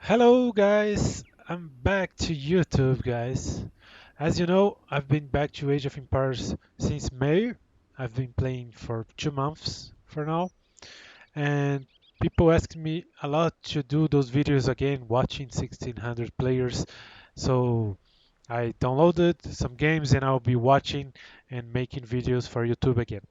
Hello guys, I'm back to YouTube guys. As you know, I've been back to Age of Empires since May. I've been playing for 2 months for now, and people ask me a lot to do those videos again, watching 1600 players. So I downloaded some games and I'll be watching and making videos for YouTube again.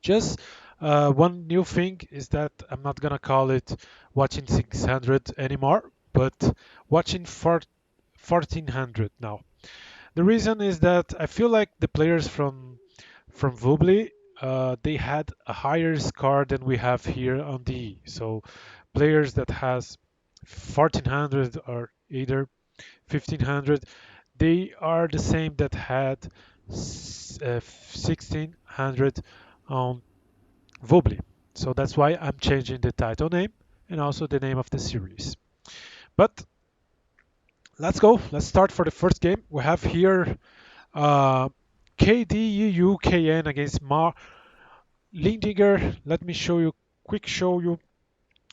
Just one new thing is that I'm not gonna call it watching 600 anymore, but watching for 1400 now. The reason is that I feel like the players from Vubli they had a higher score than we have here on the. So players that has 1400 or either 1500, they are the same that had 1600 on Vobli. So that's why I'm changing the title name and also the name of the series. But let's go. Let's start for the first game. We have here uh, KDUUKN against Mar Lindinger. Let me show you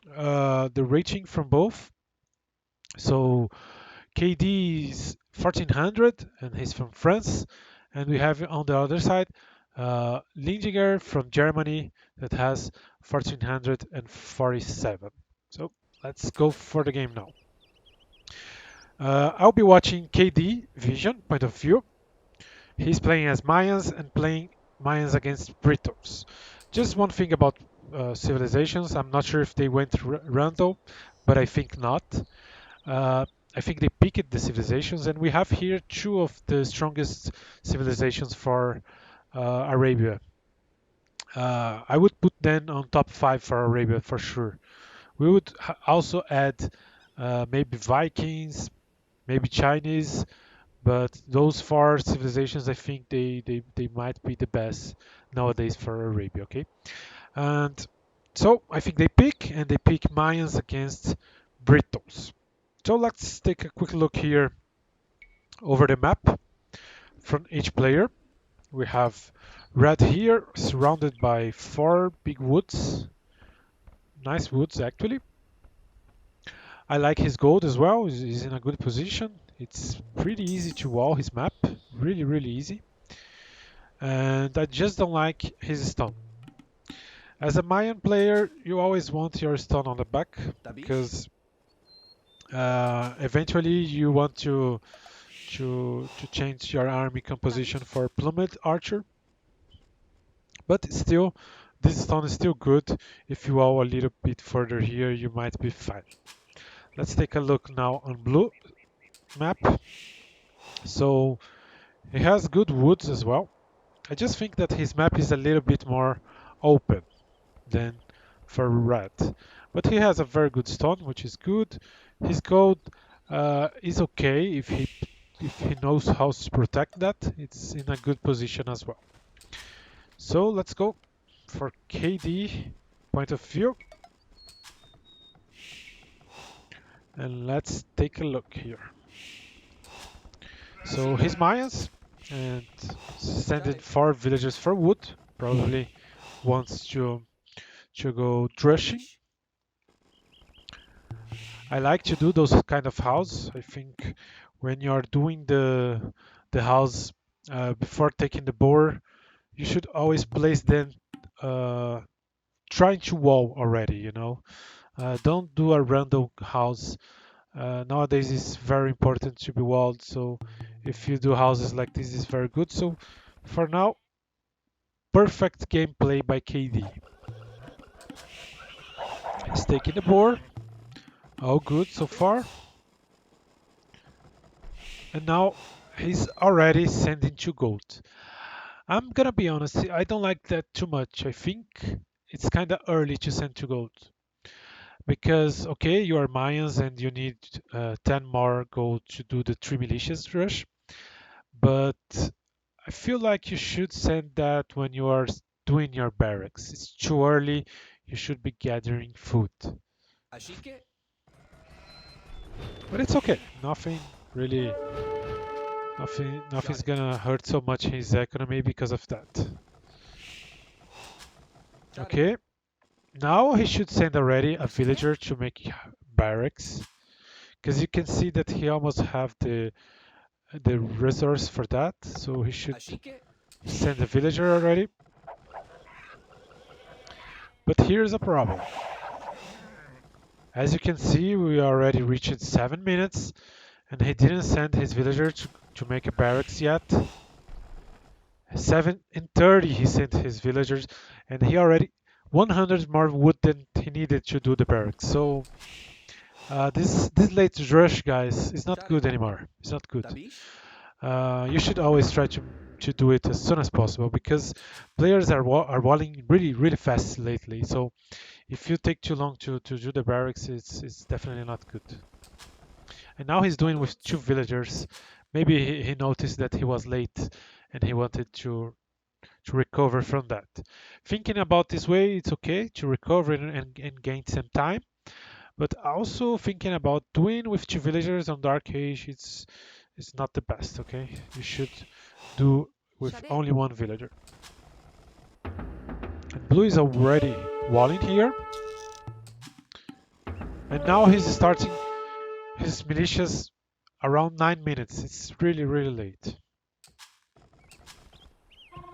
the rating from both. So KD is 1400 and he's from France. And we have on the other side Lindinger from Germany that has 1447. So let's go for the game now. I'll be watching KD Vision point of view. He's playing as Mayans and playing Mayans against Britons. Just one thing about civilizations. I'm not sure if they went random, but I think not. Uh, I think they picked the civilizations, and we have here two of the strongest civilizations for Arabia. I would put them on top five for Arabia for sure. We would also add maybe Vikings, maybe Chinese, but those four civilizations, I think they might be the best nowadays for Arabia. Okay, and so I think they pick Mayans against Britons. So let's take a quick look here over the map from each player. We have red here, surrounded by four big woods. Nice woods, actually. I like his gold as well. He's in a good position. It's pretty easy to wall his map. Really, really easy. And I just don't like his stone. As a Mayan player, you always want your stone on the back because eventually you want to change your army composition for plummet archer. But still, this stone is still good. If you go a little bit further here, you might be fine. Let's take a look now on blue map. So he has good woods as well. I just think that his map is a little bit more open than for red. But he has a very good stone, which is good. His gold is okay if he knows how to protect that. It's in a good position as well. So let's go for KD point of view. And let's take a look here. So he's Mayans and sending 4 villagers for wood. Probably wants to go threshing. I like to do those kind of house. I think when you're doing the house before taking the boar, you should always place them uh, trying to wall already. Don't do a random house. Nowadays, it's very important to be walled. So if you do houses like this, it's very good. So for now, perfect gameplay by KD. He's taking the boar. All good so far. And now he's already sending 2 gold. I'm gonna be honest, I don't like that too much. I think it's kind of early to send 2 gold because okay, you are Mayans and you need 10 more gold to do the 3 militias rush, but I feel like you should send that when you are doing your barracks. It's too early. You should be gathering food, but it's okay. Really, nothing's gonna hurt so much his economy because of that. Okay, now he should send already a villager to make barracks. because you can see that he almost have the resource for that, so he should Así que, send a villager already. But here's a problem. As you can see, we already reached 7 minutes, and he didn't send his villager to make a barracks yet. 7 in 30 he sent his villagers, and he already 100 more wood than he needed to do the barracks. So this late rush, guys, is not good anymore. It's not good. Tabish, You should always try to do it as soon as possible because players are walling really fast lately. So if you take too long to do the barracks, it's definitely not good. And now he's doing with 2 villagers. Maybe he noticed that he was late and he wanted to recover from that. Thinking about this way, it's okay to recover and gain some time. But also thinking about doing with 2 villagers on Dark Age, it's not the best. Okay, you should do with Shade, only 1 villager. And blue is already walling here, and now he's starting his militias around 9 minutes. It's really late.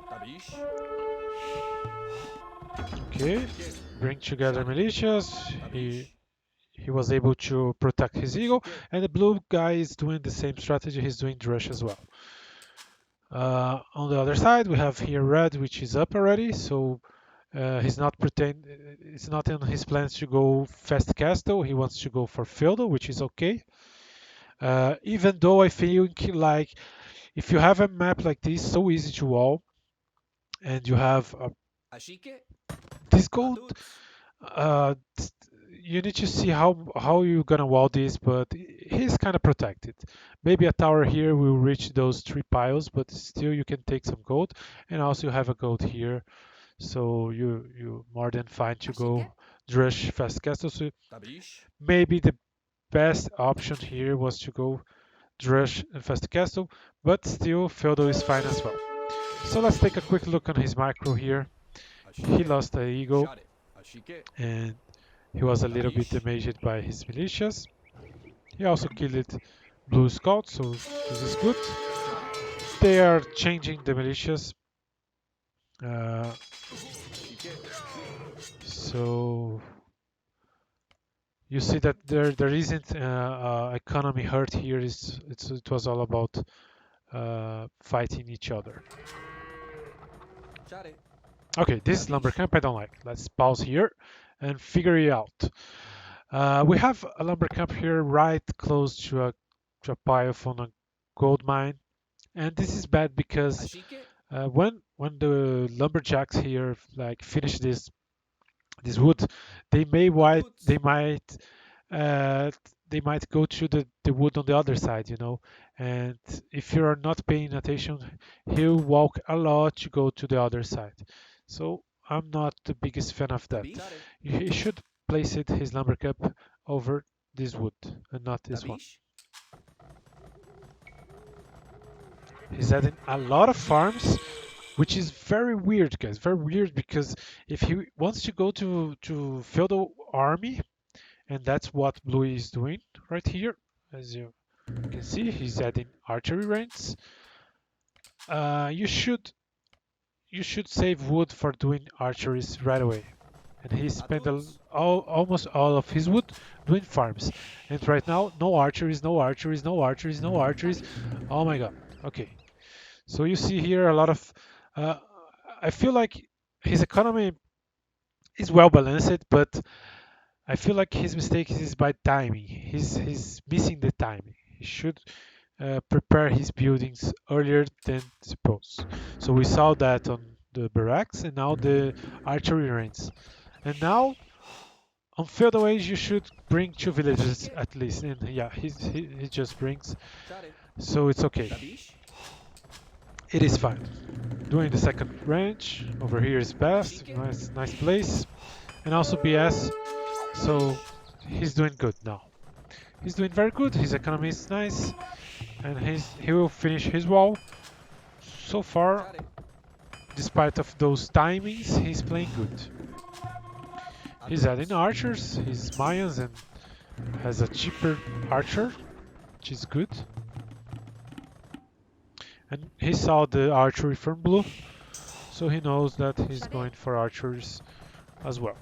Tabish, Okay, bring together militias. He was able to protect his eagle, and the blue guy is doing the same strategy. He's doing rush as well. On the other side, we have here red, which is up already, so he's not pretend. It's not in his plans to go fast castle. He wants to go for feudal, which is okay. Even though I think like if you have a map like this, so easy to wall, and you have así que, this gold, batuts, uh, you need to see how you're gonna wall this, but he's kind of protected. Maybe a tower here will reach those 3 piles, but still you can take some gold, and also you have a gold here, so you more than fine to así que, go Drush fast castle. So tabish, maybe the best option here was to go Drush and fast castle, but still feudal is fine as well. So let's take a quick look on his macro here. así He que, lost the eagle shade, así que, and he was a little bit tabish, damaged by his militias. He also killed Blue Scout, so this is good. They are changing the militias. Uh, así que, so you see that there isn't economy hurt here. It was all about fighting each other. shade, Okay, this lumber camp I don't like. Let's pause here and figure it out. We have a lumber camp here right close to a pile from a gold mine, and this is bad because así que, when the lumberjacks here like finish this wood, they may white batuts, uh, they might go to the wood on the other side, you know. And if you are not paying attention, he'll walk a lot to go to the other side. So I'm not the biggest fan of that. tabish, shade, He should place it his lumber cap over this wood and not this one. tabish, He's adding a lot of farms, which is very weird, guys. Very weird because if he wants to go to feudal army, and that's what blue is doing right here, as you can see, he's adding archery ranks. You should save wood for doing archeries right away. And he spent batuts, almost all of his wood doing farms. And right now, no archeries, no archeries, no archeries, no archeries. Oh my god. Okay. So you see here a lot of. Uh, I feel like his economy is well balanced, but I feel like his mistake is by timing. He's missing the timing. He should prepare his buildings earlier than supposed. So we saw that on the barracks and now the archery range. And now on feudal age you should bring 2 así villages que, at least. And yeah, he just brings, shade, so it's okay. tabish, It is fine. Doing the second range over here is así best. que, Nice place. And also BS. So he's doing good now. He's doing very good. His economy is nice, and he will finish his wall. So far, shade, despite of those timings, he's playing good. He's adding batuts, archers, his Mayans, and has a cheaper archer, which is good. And he saw the archery from blue, so he knows that he's going for archers as well.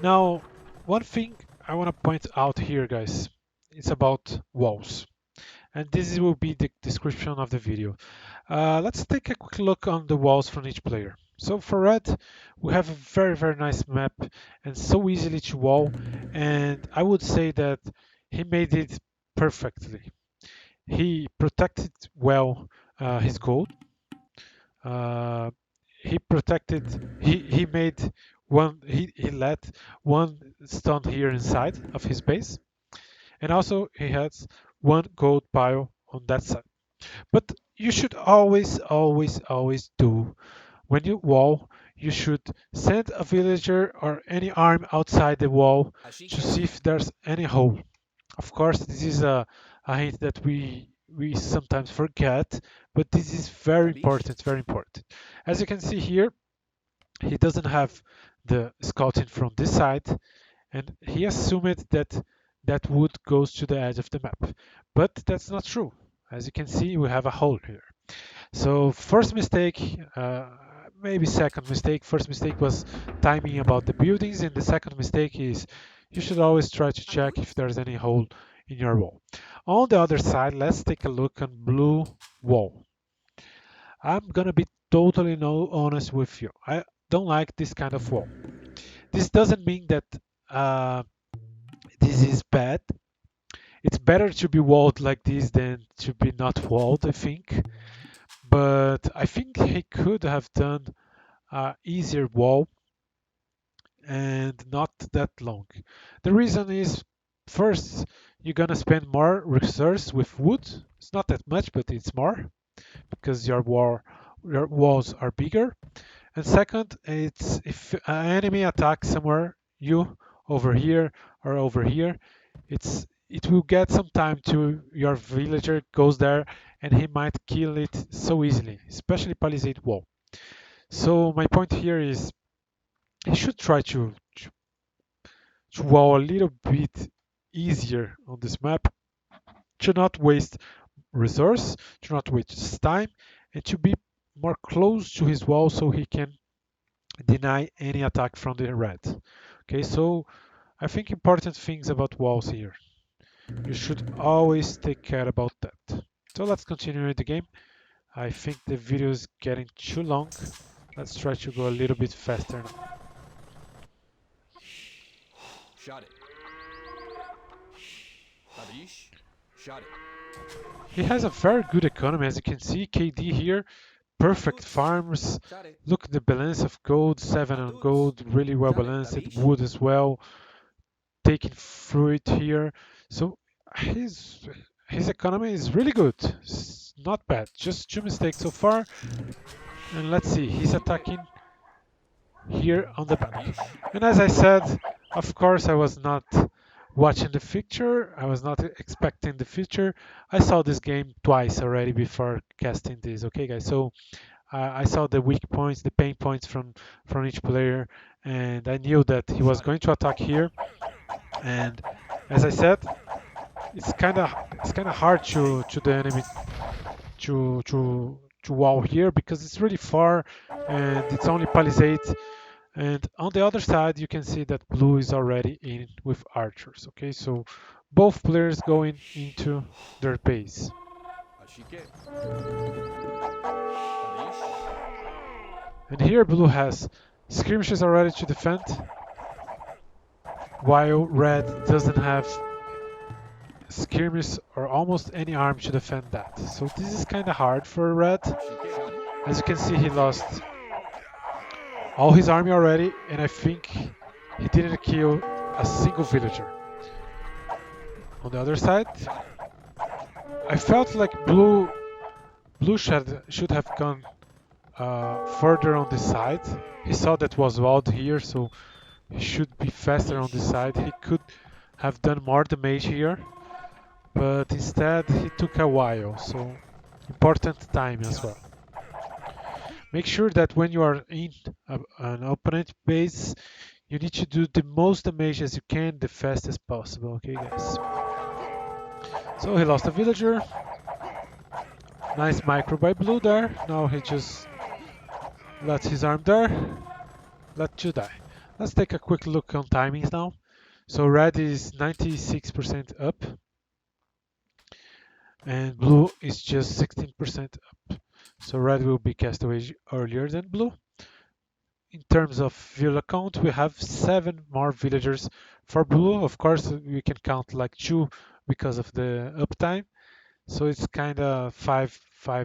Now, one thing I want to point out here, guys, it's about walls. And this will be the description of the video. Let's take a quick look on the walls from each player. So for red, we have a very nice map and so easily to wall, and I would say that he made it perfectly. He protected well his gold. Uh, he protected. He made one. He let one stone here inside of his base, and also he has one gold pile on that side. But you should always do when you wall. You should send a villager or any arm outside the wall to see if there's any hole. Of course, this is a hint that we sometimes forget, but this is very important, very important. As you can see here, he doesn't have the scouting from this side, and he assumed that that wood goes to the edge of the map. But that's not true. As you can see, we have a hole here. So first mistake, maybe second mistake. First mistake was timing about the buildings, and the second mistake is you should always try to check if there's any hole in your wall. On the other side, let's take a look on blue wall. I'm gonna be totally no honest with you. I don't like this kind of wall. This doesn't mean that uh, this is bad. It's better to be walled like this than to be not walled, I think. But I think he could have done a easier wall and not that long. The reason is first, you're gonna spend more resources with wood. It's not that much, but it's more because your walls are bigger. And second, it's if an enemy attacks somewhere, you over here or over here, it will get some time to your villager goes there and he might kill it so easily, especially palisade wall. So my point here is he should try to wall a little bit easier on this map, to not waste resource, to not waste time, and to be more close to his wall so he can deny any attack from the red. Okay, so I think important things about walls here. You should always take care about that. So let's continue with the game. I think the video is getting too long. Let's try to go a little bit faster now. Shot it. Babish. Shot it. He has a very good economy, as you can see. KD here, perfect farms. Shot it. Look at the balance of gold, 7 on gold, really well balanced. Wood as well, taking fruit here. So his economy is really good. It's not bad. Just 2 mistakes so far. And let's see, he's attacking here on the back. And as I said, of course I was not watching the feature. I was not expecting the feature. I saw this game twice already before casting this. Okay, guys. So I saw the weak points, the pain points from each player, and I knew that he was going to attack here. And as I said, it's kind of hard to the enemy to wall here because it's really far and it's only palisade. And on the other side, you can see that blue is already in with archers. Okay, so both players going into their base. Ashike. And here blue has skirmishes already to defend, while red doesn't have skirmish or almost any arm to defend that. So this is kind of hard for red. As you can see, he lost all his army already, and I think he didn't kill a single villager. On the other side, I felt like blue should have gone further on this side. He saw that was walled here, so he should be faster on this side. He could have done more damage here, but instead he took a while, so important time as well. Make sure that when you are in an opponent base, You need to do the most damage as you can, the fastest possible, okay, guys? So he lost a villager. Nice micro by blue there. Now he just lets his arm there. Let you die. Let's take a quick look on timings now. So red is 96% up, and blue is just 16% up. So red will be cast away earlier than blue. In terms of villa count, we have 7 more villagers for blue. Of course, we can count like 2 because of the uptime. So it's kind of five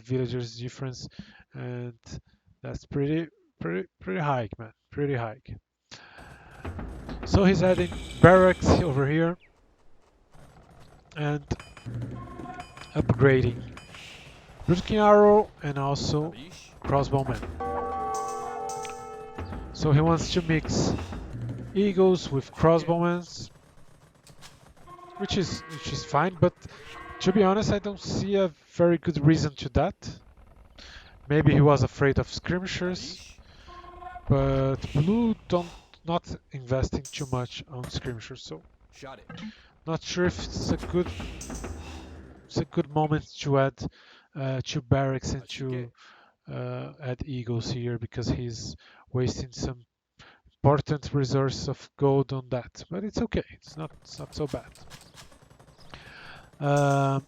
villagers difference, and that's pretty high, man. Pretty high. So he's adding barracks over here and upgrading Broodking Arrow and also Tabish. Crossbowman. So he wants to mix eagles with crossbowmen, which is fine, but to be honest, I don't see a very good reason to that. Maybe he was afraid of skirmishers, Tabish. but blue don't not investing too much on skirmishers, so Shot it. not sure if it's a good moment to add 2 barracks and to add eagles here because he's wasting some important resource of gold on that. But it's okay. It's not so bad. Um,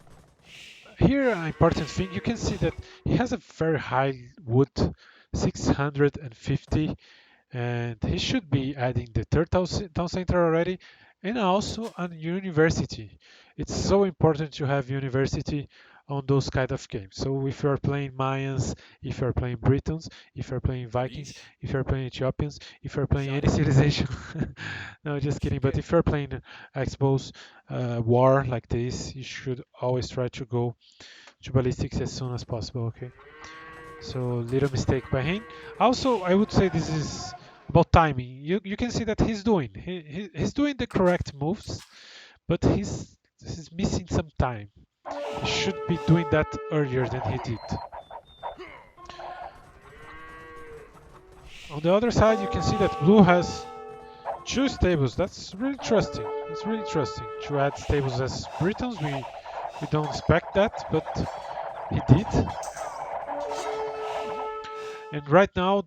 Here, an important thing, you can see that he has a very high wood, 650, and he should be adding the third town center already, and also a university. It's so important to have university on those kind of games. So if you're playing Mayans, if you're playing Britons, if you're playing Vikings, Tabish. if you're playing Ethiopians, if you're playing Shot any it. civilization, no, just kidding. But Shike. if you're playing Expos war like this, you should always try to go to ballistics as soon as possible. Okay. So little mistake by him. Also, I would say this is about timing. You can see that he's doing the correct moves, but he's missing some time. He should be doing that earlier than he did. On the other side, you can see that blue has 2 stables. That's really interesting. It's really interesting to add stables as Britons. We don't expect that, but he did. And right now,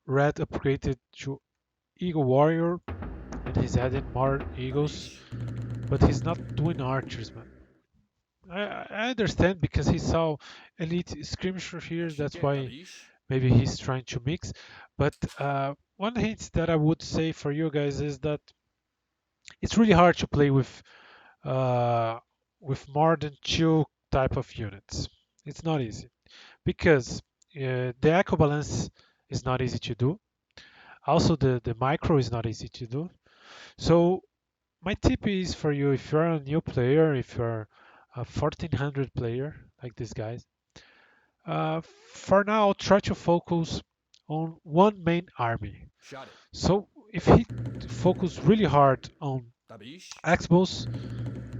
red upgraded to Eagle Warrior, and he's adding more eagles, Tabish. but he's not doing archers, man. I understand because he saw elite skirmisher here, that's Shike. why Tabish. maybe he's trying to mix. But one hint that I would say for you guys is that it's really hard to play uh, with more than 2 type of units. It's not easy because the echo balance is not easy to do. Also, the micro is not easy to do. So my tip is for you if you're a new player, if you're a 1400 player like these guys, for now try to focus on one main army. Shot it. So if he focus really hard on Tabish. Expos,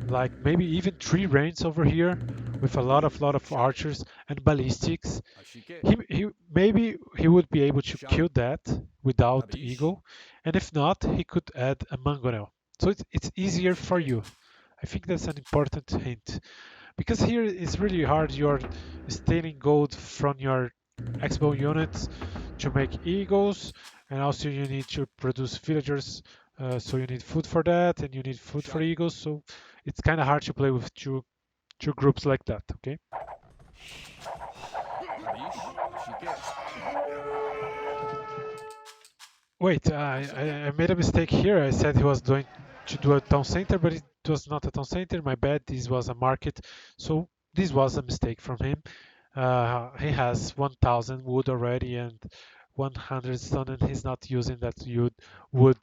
like maybe even 3 reigns over here with a lot of Shot it. archers and ballistics, Ashike. he maybe he would be able to Shot it. kill that without Tabish. eagle, and if not, he could add a mangonel. So it's easier for Ashike. you. I think that's an important hint because here it's really hard. You're stealing gold from your expo units to make eagles, and also you need to produce villagers. So you need food for that, and you need food for Shot it. eagles. So it's kind of hard to play with two groups like that. Okay. Tabish. Ashike. Wait, Ashike. I made a mistake here. I said he was going to do a town center, but it was not a town center. My bad. This was a market. So this was a mistake from him. He has 1000 wood already and 100 stone, and he's not using that wood.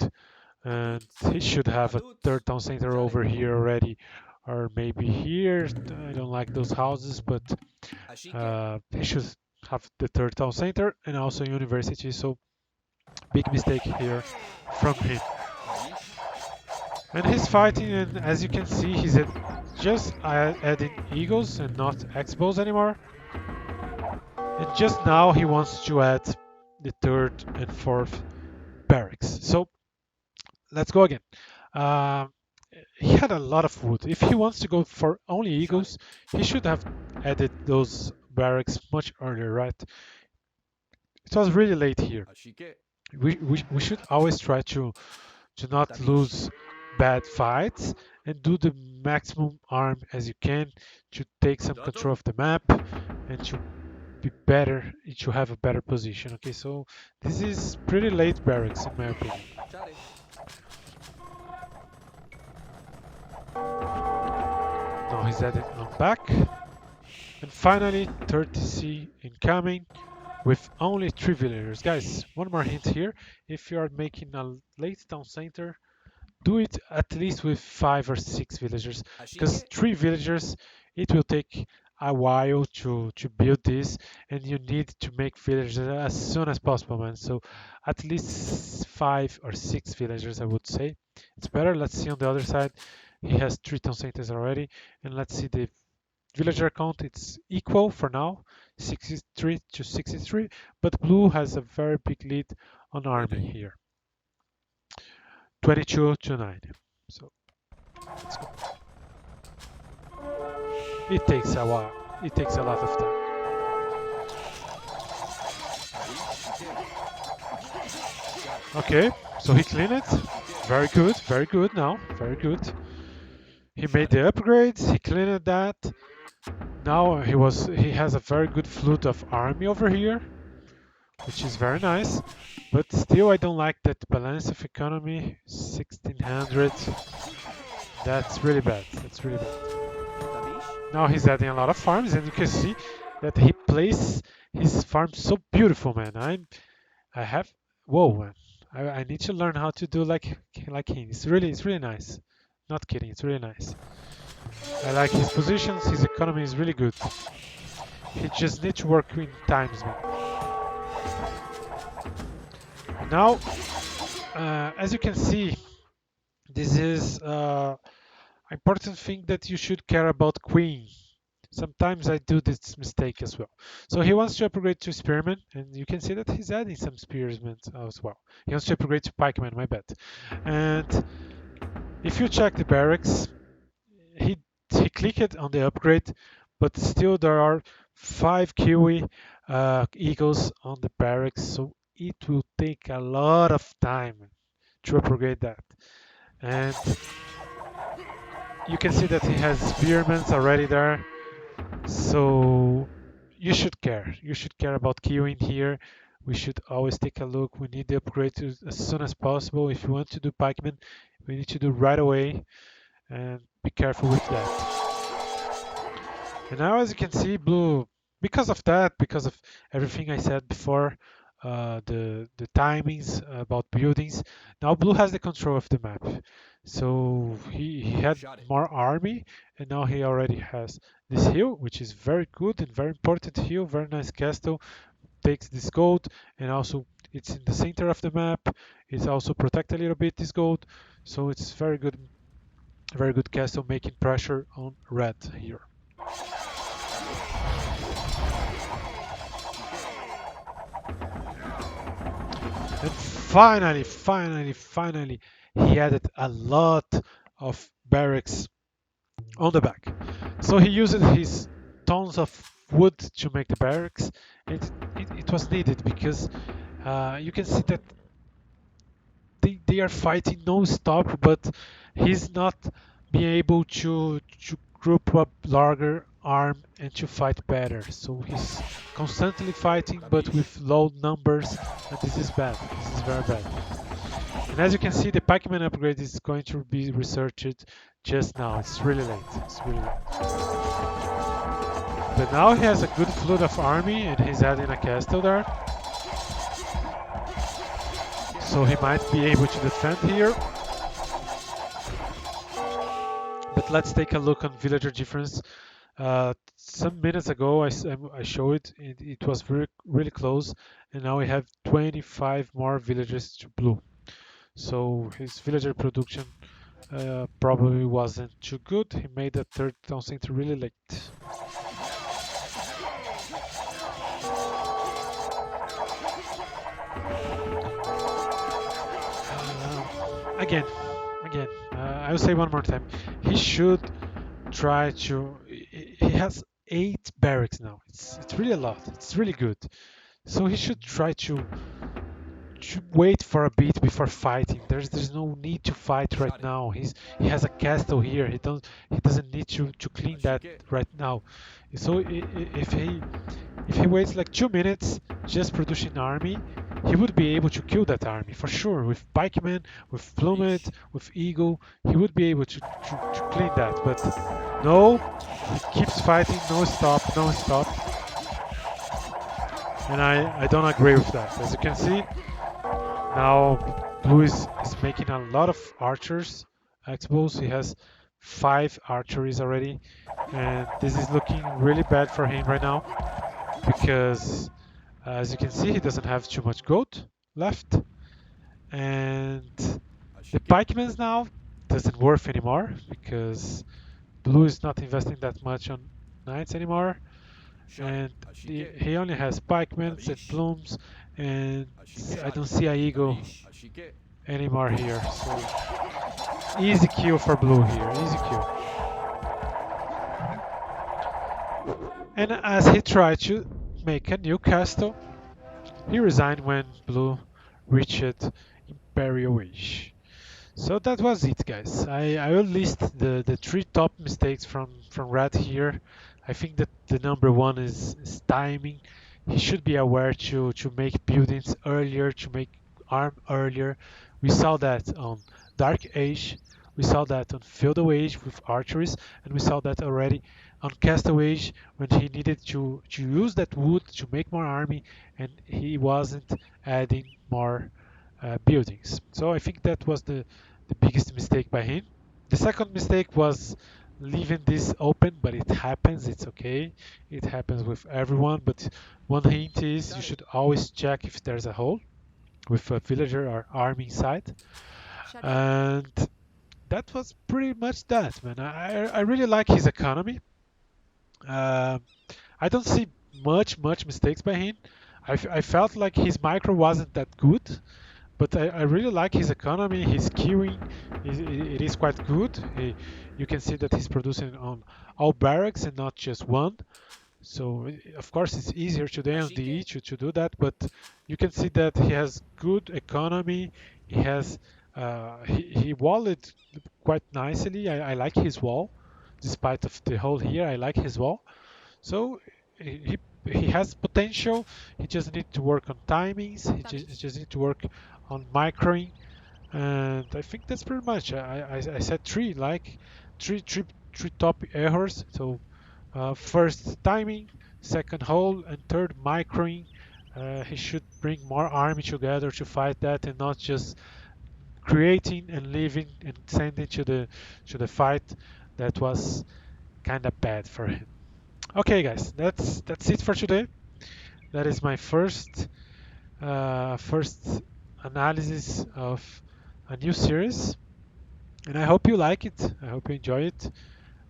And he should have a Adut. third town center Shot it. over here already, or maybe here. I don't like those houses, but Ashike. he should have the third town center and also university. So big mistake here from him. Tabish. And he's fighting, and as you can see, he's just adding eagles and not X-bows anymore. And just now he wants to add the third and fourth barracks. So let's go again. Um, he had a lot of wood. If he wants to go for only Shot eagles, he should have added those barracks much earlier, right? It was really late here. Ashike. We should always try to not Tabish. lose bad fights and do the maximum arm as you can to take some Dato. control of the map and to be better, to have a better position. Okay, so this is pretty late barracks in my opinion. Share. Now he's adding on back. And finally, 30C incoming with only 3 villagers. Guys, one more hint here. If you are making a late town center, do it at least with 5 or 6 villagers, because Ashike. 3 villagers, it will take a while to build this, and you need to make villagers as soon as possible, man. So at least 5 or 6 villagers, I would say. It's better. Let's see on the other side. He has 3 town centers already, and let's see the villager count. It's equal for now, 63 to 63, but blue has a very big lead on army Ready. here, 22 to 9. So let's go. It takes a while. It takes a lot of time. Okay, so he cleaned it. Very good, very good now. Very good. He made the upgrades, he cleaned that. Now he has a very good flute of army over here, which is very nice. But still I don't like that balance of economy. 1600. That's really bad. That's really bad. Tabish. Now he's adding a lot of farms, and you can see that he plays his farm so beautiful, man. I have whoa, man. I need to learn how to do like him. It's really nice. Not kidding, it's really nice. I like his positions. His economy is really good. He just needs to work in times, man. And now, as you can see, this is important thing that you should care about queen. Sometimes I do this mistake as well. So he wants to upgrade to spearman, and you can see that he's adding some spearmen as well. He wants to upgrade to pikeman, my bad. And if you check the barracks, he he clicked on the upgrade, but still there are 5 Kiwi eagles on the barracks, so it will take a lot of time to upgrade that. And you can see that he has spearmen already there. So you should care. You should care about queuing here. We should always take a look. We need the upgrade as soon as possible. If you want to do pikemen, we need to do right away, and be careful with that. And now, as you can see, blue, because of that, because of everything I said before, the timings about buildings, now blue has the control of the map. So he had Shot it. more army, and now he already has this hill, which is very good and very important hill, very nice castle. Takes this gold, and also it's in the center of the map. It's also protect a little bit this gold, so it's very good castle, making pressure on red here. And finally, he added a lot of barracks on the back. So he used his tons of wood to make the barracks. It was needed because you can see that they are fighting non-stop, but he's not being able to group up larger arm and to fight better. So he's constantly fighting, but with low numbers, and this is bad. This is very bad. And as you can see, the pikeman upgrade is going to be researched just now. It's really late. It's really late. But now he has a good flood of army, and he's adding a castle there. So he might be able to defend here. But let's take a look on villager difference. Some minutes ago I showed it, it was really close, and now we have 25 more villagers to blue. So his villager production probably wasn't too good. He made the third town center really late. again, again, I'll say one more time. He should try to. He has 8 barracks now. It's really a lot. It's really good. So he should try to wait for a bit before fighting. There's no need to fight right Shot it. now. He has a castle here. He doesn't need to clean that Ashike. right now. So if he waits like 2 minutes just producing army, he would be able to kill that army for sure. With pikemen, with plummet, Arish. with eagle, he would be able to clean that. But no, he keeps fighting, no stop, no stop. And I don't agree with that. As you can see, now Blue is making a lot of archers expos. He has 5 archeries already, and this is looking really bad for him right now because, as you can see, he doesn't have too much gold left, and the Ashike. pikemen now doesn't worth anymore because Blue is not investing that much on knights anymore, Shot it. and Ashike. he only has pikemen and Arish. plumes, and Ashike. I Shot don't it. see a eagle Arish. Ashike. anymore here. So easy kill for Blue here, easy kill. And as he tried to make a new castle, he resigned when Blue reached Imperial Age. So that was it, guys. I will list the 3 top mistakes from Red here. I think that the number one is timing. He should be aware to make buildings earlier, to make arm earlier. We saw that on Dark Age, we saw that on Feudal Age with archeries, and we saw that already on Castle Age when he needed to use that wood to make more army, and he wasn't adding more buildings. So I think that was the biggest mistake by him. The second mistake was leaving this open, but it happens. It's okay. It happens with everyone. But one hint is you Shot it. should always check if there's a hole with a villager or army inside. Shut it. And that was pretty much that, man. I really like his economy. Uh, I don't see much mistakes by him. I felt like his micro wasn't that good, but I really like his economy. His queuing, it is quite good. You can see that he's producing on all barracks and not just one. So of course it's easier today on DE Ashike. to do that, but you can see that he has good economy. He has he walled quite nicely. I like his wall, despite of the hole here. I like his wall. So he has potential. He just need to work on timings. He just need to work on microing, and I think that's pretty much. I said three, like three top errors. So first timing, second hole, and third microing. He should bring more army together to fight that, and not just creating and leaving and sending to the fight. That was kind of bad for him. Okay, guys, that's it for today. That is my first analysis of a new series, and I hope you like it. I hope you enjoy it.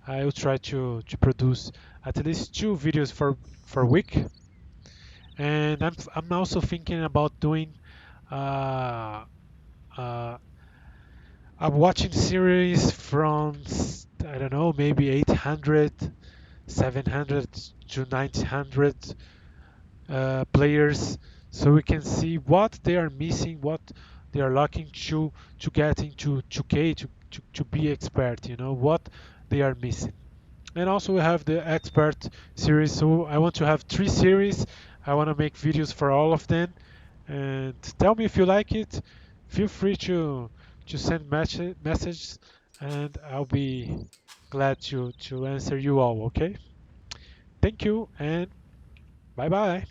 I will try to produce at least 2 videos for a week, and I'm also thinking about doing uh, uh, a watching series from I don't know, maybe 800, 700 to 900 players, so we can see what they are missing, what they are lacking to get into 2K to be expert. You know what they are missing. And also we have the expert series. So I want to have 3 series. I want to make videos for all of them. And tell me if you like it. Feel free to send messages, and I'll be glad to answer you all. Okay. Thank you and bye bye.